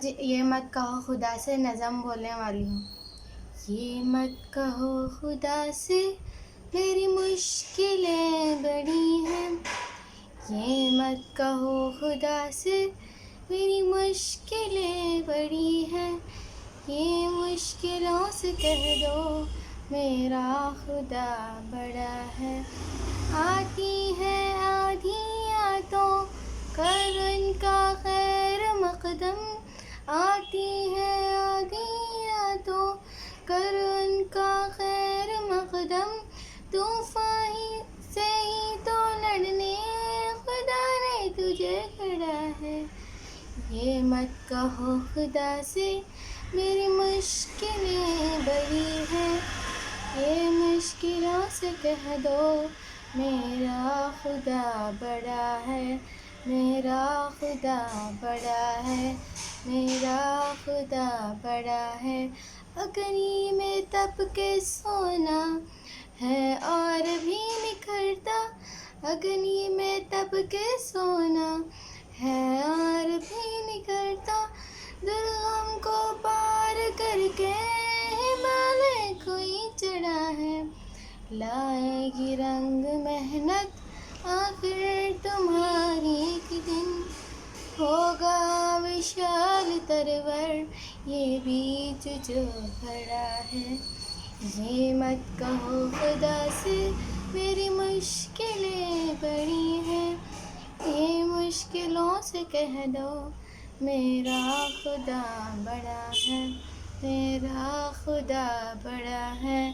आज ये मत कहो खुदा से नज़म बोलने वाली हूँ। ये मत कहो खुदा से मेरी मुश्किलें बड़ी हैं। ये मत कहो खुदा से मेरी मुश्किलें बड़ी हैं। ये मुश्किलों से कह दो मेरा खुदा बड़ा है। आती है आधियाँ तो कर उनका खैर मकदम। आती है आधियाँ तो कर उनका खैर मकदम। तूफ़ान से ही तो लड़ने खुदा ने तुझे गढ़ा है। ये मत कहो खुदा से मेरी मुश्किलें बड़ी हैं। ये मुश्किलों से कह दो मेरा खुदा बड़ा है। मेरा खुदा बड़ा है। मेरा खुदा बड़ा है। अग्नि में तप के सोना है और भी निखरता। अग्नि में तप के सोना है और भी निखरता। दुर्गम को पार करके हिमालय कोई चढ़ा है। लाएगी रंग मेहनत आखिर तुम्हारी एक दिन। होगा विशाल तरवर ये बीच जो खड़ा है। ये मत कहो खुदा से मेरी मुश्किलें बड़ी हैं। ये मुश्किलों से कह दो मेरा खुदा बड़ा है। मेरा खुदा बड़ा है।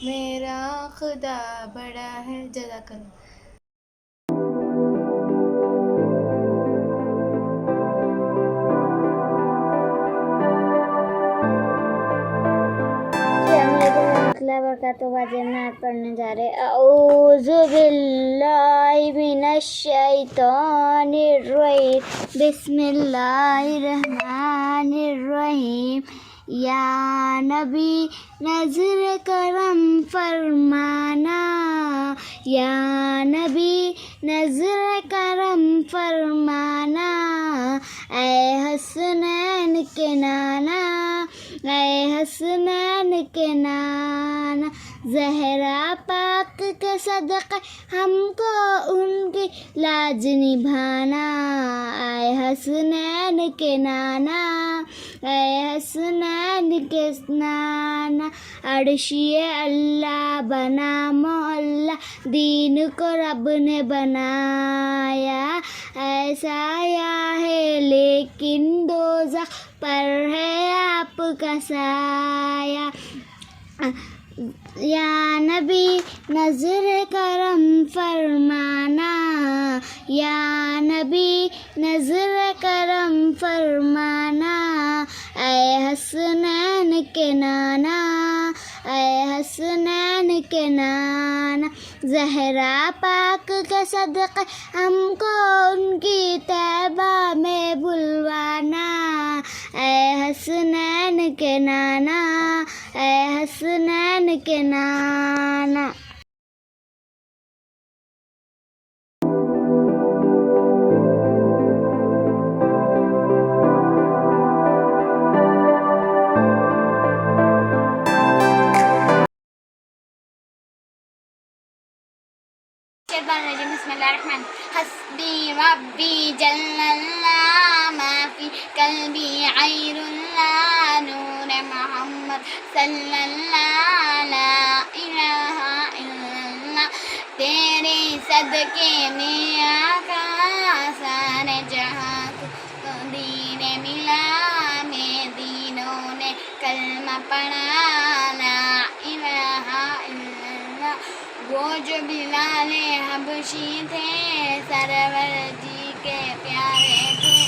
मेरा खुदा बड़ा है। जज़ाकल्लाह। तो आज हम पढ़ने जा रहे औज़ु बिल्लाहि मिनश शैतानिर रजीम बिस्मिल्लाहिर रहमानिर रहीम। या नबी नज़र करम फरमाना। या नबी नज़र करम फरमाना। ऐ हसनैन के नाना। ऐ हसनैन के नाना। ज़हरा पाक के सदक़े हमको उनकी लाज निभाना। ऐ हसनैन के नाना। ऐ हसनैन के नाना। अर्शिए अल्लाह बना मोहल्ला दीन को रब ने बनाया। ऐसा या है लेकिन दोज़ख पर है आपका साया। या नबी नज़र करम फरमाना। या नबी नज़र करम फरमाना। ऐ हसनैन के नाना। ऐ हसनैन के नाना। ज़हरा पाक के सदक़े हमको उनकी तैबा में बुलवाना। ऐ हसनैन के नाना। ऐ हसनैन के नाना। बिस्मिल्लाहिर्रहमानिर्रहीम। हस्बी रब्बी जल्लल्लाह मा फी कल्बी गैरुल्लाह नूर मोहम्मद सल्लल्लाह ला इलाहा इल्लल्लाह। तेरे सदके में आका सारे जहां को दीन मिला। में दीनों ने कलमा पढ़ा ला इलाहा इल्लल्लाह। वो जो बिलाले हबशी थे सरवर जी के प्यारे थे।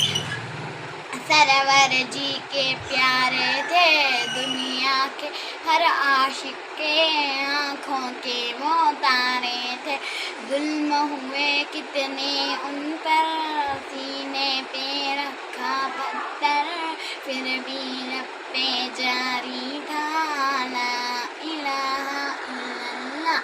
सरवर जी के प्यारे थे। दुनिया के हर आशिक के आँखों के वो तारे थे। जुल्म हुए कितने उन पर सीने पे रखा पत्थर फिर भी लब पे जारी था ला इलाहा इल्लल्लाह।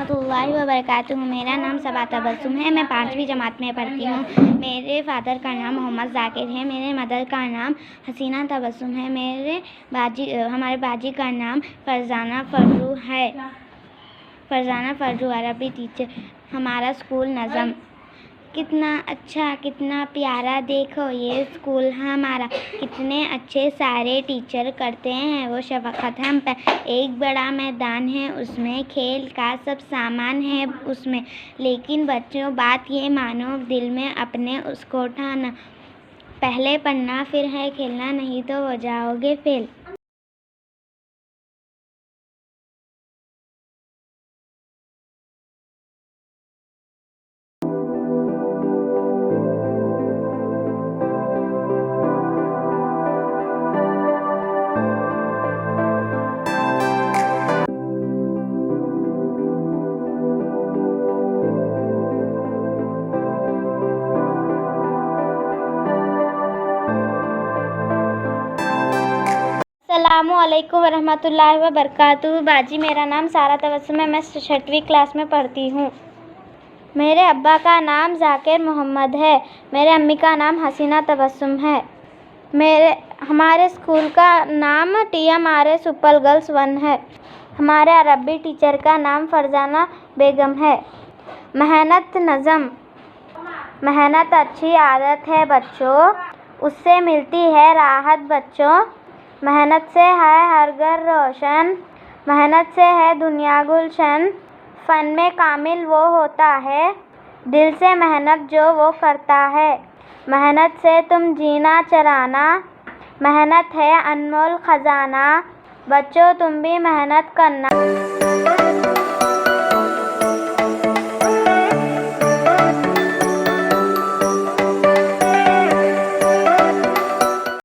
रहमतुल्लाहि व बरकातुहू। मेरा नाम सबा तबस्सुम है। मैं 5वीं जमात में पढ़ती हूँ। मेरे फादर का नाम मोहम्मद जाकिर है। मेरे मदर का नाम हसीना तबस्सुम है। हमारे बाजी का नाम फरजाना फर्रू है। फरजाना फर्रू अरबी टीचर। हमारा स्कूल नज़म। कितना अच्छा, कितना प्यारा, देखो ये स्कूल हमारा, कितने अच्छे सारे टीचर करते हैं वो शफ़क़त हम पर। एक बड़ा मैदान है उसमें, खेल का सब सामान है उसमें, लेकिन बच्चों बात ये मानो, दिल में अपने उसको ठाना, पहले पढ़ना फिर है खेलना, नहीं तो हो जाओगे फेल। अस्सलामुअलैकुम वरहमतुल्लाहि व बरकातुहू। बाजी, मेरा नाम सारा तबस्सुम है। मैं 6वीं क्लास में पढ़ती हूँ। मेरे अब्बा का नाम जाकिर मोहम्मद है। मेरे अम्मी का नाम हसीना तबस्सुम है। हमारे स्कूल का नाम TMRS सुपल गर्ल्स 1 है। हमारे अरबी टीचर का नाम फरजाना बेगम है। मेहनत नज़म। मेहनत अच्छी आदत है बच्चों, उससे मिलती है राहत बच्चों। मेहनत से है हर घर रोशन, मेहनत से है दुनिया गुलशन। फ़न में कामिल वो होता है, दिल से मेहनत जो वो करता है। मेहनत से तुम जीना चराना, मेहनत है अनमोल ख़जाना। बच्चों तुम भी मेहनत करना।